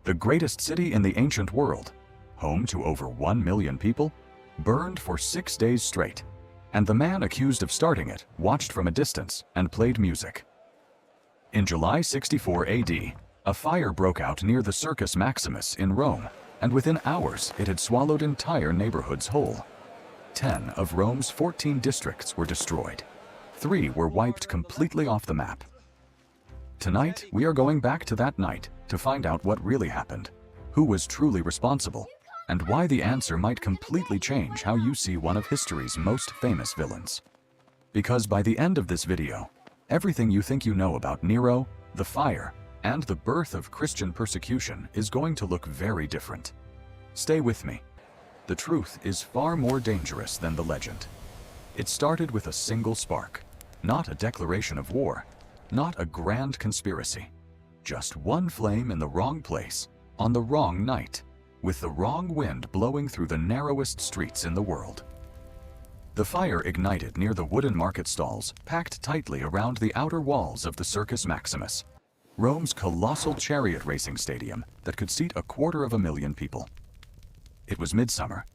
the greatest city in the ancient world, home to over 1 million people, burned for 6 days straight, and the man accused of starting it watched from a distance and played music. In July 64 AD, a fire broke out near the Circus Maximus in Rome, and within hours it had swallowed entire neighborhoods whole. 10 of Rome's 14 districts were destroyed. 3 were wiped completely off the map. Tonight, we are going back to that night to find out what really happened, who was truly responsible, and why the answer might completely change how you see one of history's most famous villains. Because by the end of this video, everything you think you know about Nero, the fire, and the birth of Christian persecution is going to look very different. Stay with me. The truth is far more dangerous than the legend. It started with a single spark, not a declaration of war, not a grand conspiracy. Just one flame in the wrong place, on the wrong night, with the wrong wind blowing through the narrowest streets in the world. The fire ignited near the wooden market stalls packed tightly around the outer walls of the Circus Maximus, Rome's colossal chariot racing stadium that could seat 250,000 people. It was midsummer.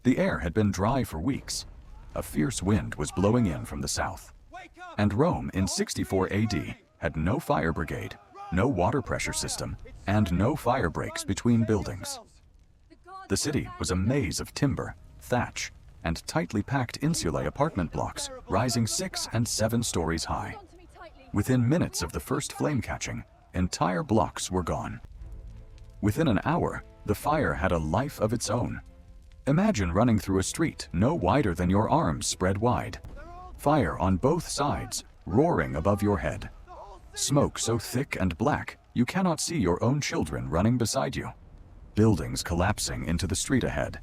The air had been dry for weeks. A fierce wind was blowing in from the south. And Rome in 64 AD had no fire brigade, no water pressure system, and no fire breaks between buildings. The city was a maze of timber, thatch, and tightly packed insulae apartment blocks rising 6 and 7 stories high. Within minutes of the first flame catching, entire blocks were gone. Within an hour, the fire had a life of its own. Imagine running through a street no wider than your arms spread wide. Fire on both sides, roaring above your head. Smoke so thick and black, you cannot see your own children running beside you. Buildings collapsing into the street ahead.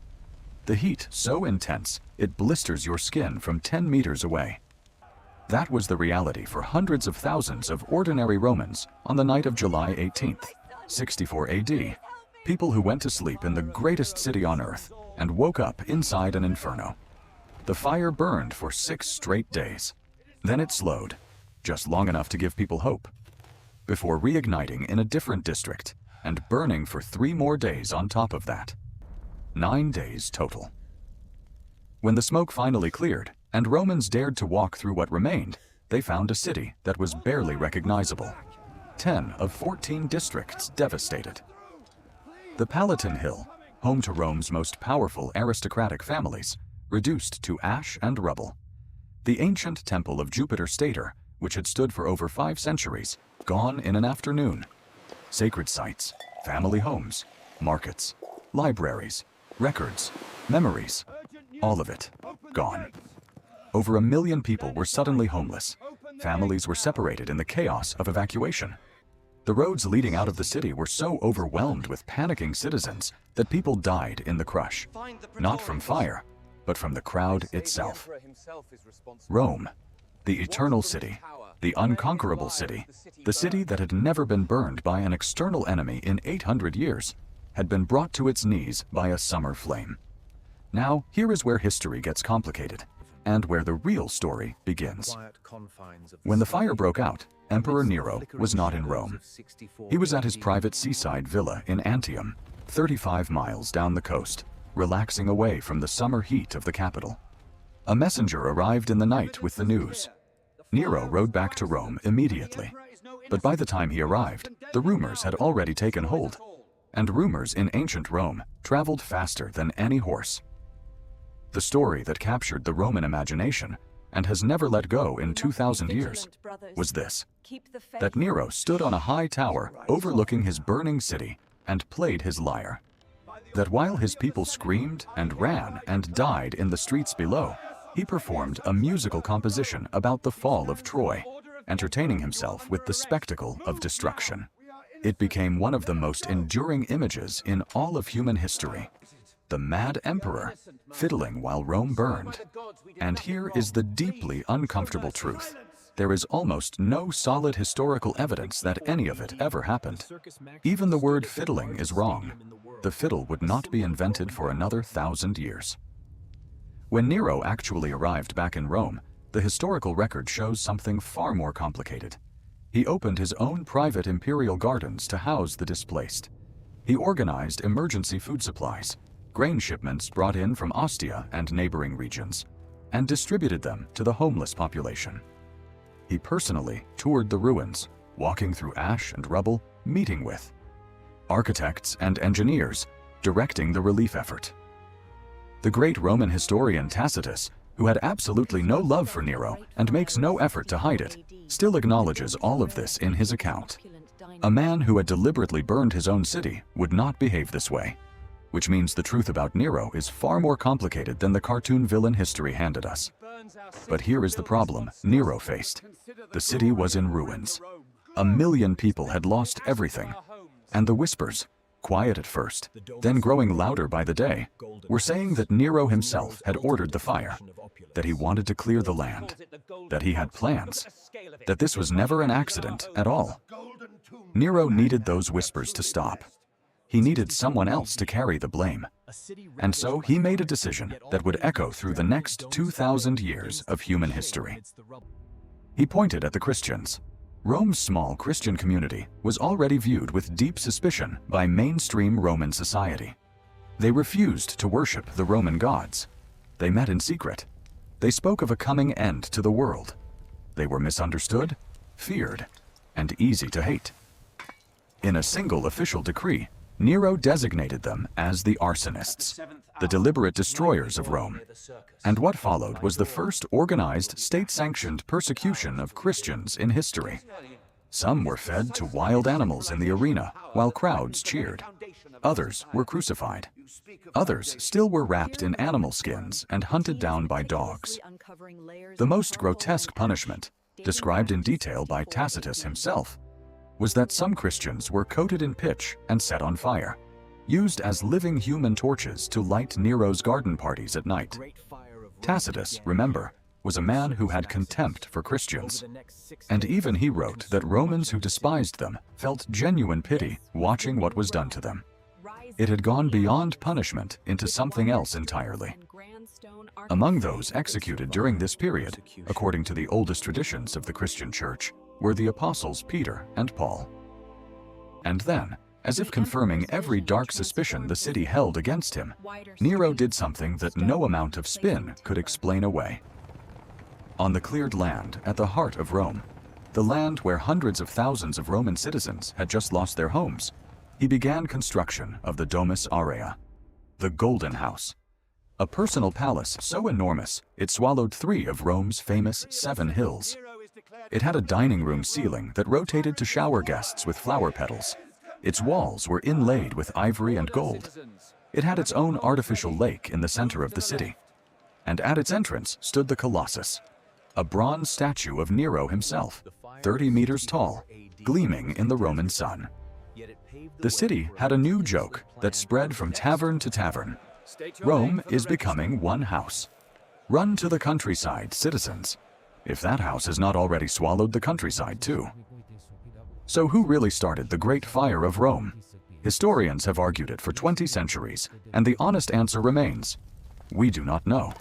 The heat so intense, it blisters your skin from 10 meters away. That was the reality for hundreds of thousands of ordinary Romans on the night of July 18th, 64 AD. People who went to sleep in the greatest city on earth and woke up inside an inferno. The fire burned for 6 straight days. Then it slowed, just long enough to give people hope, before reigniting in a different district and burning for 3 more days on top of that. 9 days total. When the smoke finally cleared and Romans dared to walk through what remained, they found a city that was barely recognizable. 10 of 14 districts devastated. The Palatine Hill, home to Rome's most powerful aristocratic families, reduced to ash and rubble. The ancient temple of Jupiter Stator, which had stood for over 5 centuries, gone in an afternoon. Sacred sites, family homes, markets, libraries, records, memories, all of it gone. Over 1 million people were suddenly homeless. Families were separated in the chaos of evacuation. The roads leading out of the city were so overwhelmed with panicking citizens that people died in the crush, not from fire, but from the crowd itself. Rome, the eternal city, the unconquerable city, the city that had never been burned by an external enemy in 800 years, had been brought to its knees by a summer flame. Now, here is where history gets complicated, and where the real story begins. When the fire broke out, Emperor Nero was not in Rome. He was at his private seaside villa in Antium, 35 miles down the coast, relaxing away from the summer heat of the capital. A messenger arrived in the night with the news. Nero rode back to Rome immediately. But by the time he arrived, the rumors had already taken hold. And rumors in ancient Rome traveled faster than any horse. The story that captured the Roman imagination and has never let go in 2,000 years was this: that Nero stood on a high tower overlooking his burning city and played his lyre. That while his people screamed and ran and died in the streets below, he performed a musical composition about the fall of Troy, entertaining himself with the spectacle of destruction. It became one of the most enduring images in all of human history. The mad emperor, fiddling while Rome burned. And here is the deeply uncomfortable truth. There is almost no solid historical evidence that any of it ever happened. Even the word fiddling is wrong. The fiddle would not be invented for another 1,000 years. When Nero actually arrived back in Rome, the historical record shows something far more complicated. He opened his own private imperial gardens to house the displaced. He organized emergency food supplies, grain shipments brought in from Ostia and neighboring regions, and distributed them to the homeless population. He personally toured the ruins, walking through ash and rubble, meeting with architects and engineers, directing the relief effort. The great Roman historian Tacitus, who had absolutely no love for Nero and makes no effort to hide it, still acknowledges all of this in his account. A man who had deliberately burned his own city would not behave this way, which means the truth about Nero is far more complicated than the cartoon villain history handed us. But here is the problem Nero faced. The city was in ruins. 1 million people had lost everything, and the whispers, quiet at first, then growing louder by the day, were saying that Nero himself had ordered the fire, that he wanted to clear the land, that he had plans, that this was never an accident at all. Nero needed those whispers to stop. He needed someone else to carry the blame. And so he made a decision that would echo through the next 2,000 years of human history. He pointed at the Christians. Rome's small Christian community was already viewed with deep suspicion by mainstream Roman society. They refused to worship the Roman gods. They met in secret. They spoke of a coming end to the world. They were misunderstood, feared, and easy to hate. In a single official decree, Nero designated them as the arsonists, the deliberate destroyers of Rome. And what followed was the first organized, state-sanctioned persecution of Christians in history. Some were fed to wild animals in the arena while crowds cheered. Others were crucified. Others still were wrapped in animal skins and hunted down by dogs. The most grotesque punishment, described in detail by Tacitus himself, was that some Christians were coated in pitch and set on fire, used as living human torches to light Nero's garden parties at night. Tacitus, remember, was a man who had contempt for Christians, and even he wrote that Romans who despised them felt genuine pity watching what was done to them. It had gone beyond punishment into something else entirely. Among those executed during this period, according to the oldest traditions of the Christian Church, were the apostles Peter and Paul. And then, as if confirming every dark suspicion the city held against him, Nero did something that no amount of spin could explain away. On the cleared land at the heart of Rome, the land where hundreds of thousands of Roman citizens had just lost their homes, he began construction of the Domus Aurea, the Golden House, a personal palace so enormous it swallowed 3 of Rome's famous 7 hills. It had a dining room ceiling that rotated to shower guests with flower petals. Its walls were inlaid with ivory and gold. It had its own artificial lake in the center of the city. And at its entrance stood the Colossus, a bronze statue of Nero himself, 30 meters tall, gleaming in the Roman sun. The city had a new joke that spread from tavern to tavern. Rome is becoming one house. Run to the countryside, citizens, if that house has not already swallowed the countryside too. So who really started the Great Fire of Rome? Historians have argued it for 20 centuries, and the honest answer remains: we do not know.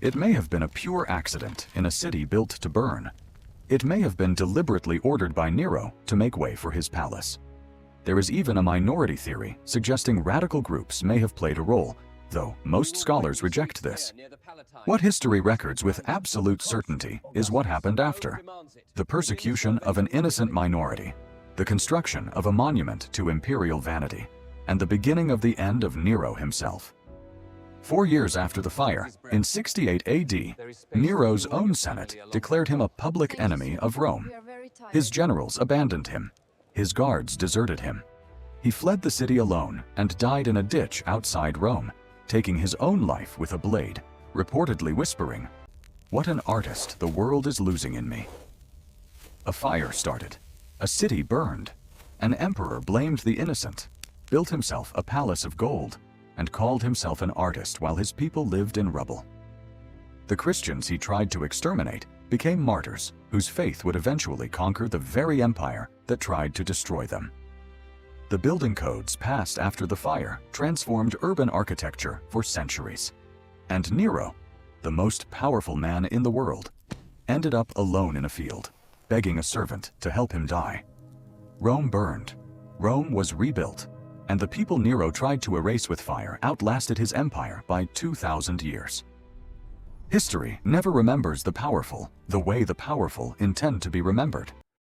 It may have been a pure accident in a city built to burn. It may have been deliberately ordered by Nero to make way for his palace. There is even a minority theory suggesting radical groups may have played a role, though most scholars reject this. What history records with absolute certainty is what happened after: the persecution of an innocent minority, the construction of a monument to imperial vanity, and the beginning of the end of Nero himself. 4 years after the fire, in 68 AD, Nero's own Senate declared him a public enemy of Rome. His generals abandoned him. His guards deserted him. He fled the city alone and died in a ditch outside Rome, taking his own life with a blade, reportedly whispering, "What an artist the world is losing in me." A fire started. A city burned. An emperor blamed the innocent, built himself a palace of gold, and called himself an artist while his people lived in rubble. The Christians he tried to exterminate became martyrs whose faith would eventually conquer the very empire that tried to destroy them. The building codes passed after the fire transformed urban architecture for centuries. And Nero, the most powerful man in the world, ended up alone in a field, begging a servant to help him die. Rome burned. Rome was rebuilt. and the people Nero tried to erase with fire outlasted his empire by 2,000 years. History never remembers the powerful the way the powerful intend to be remembered.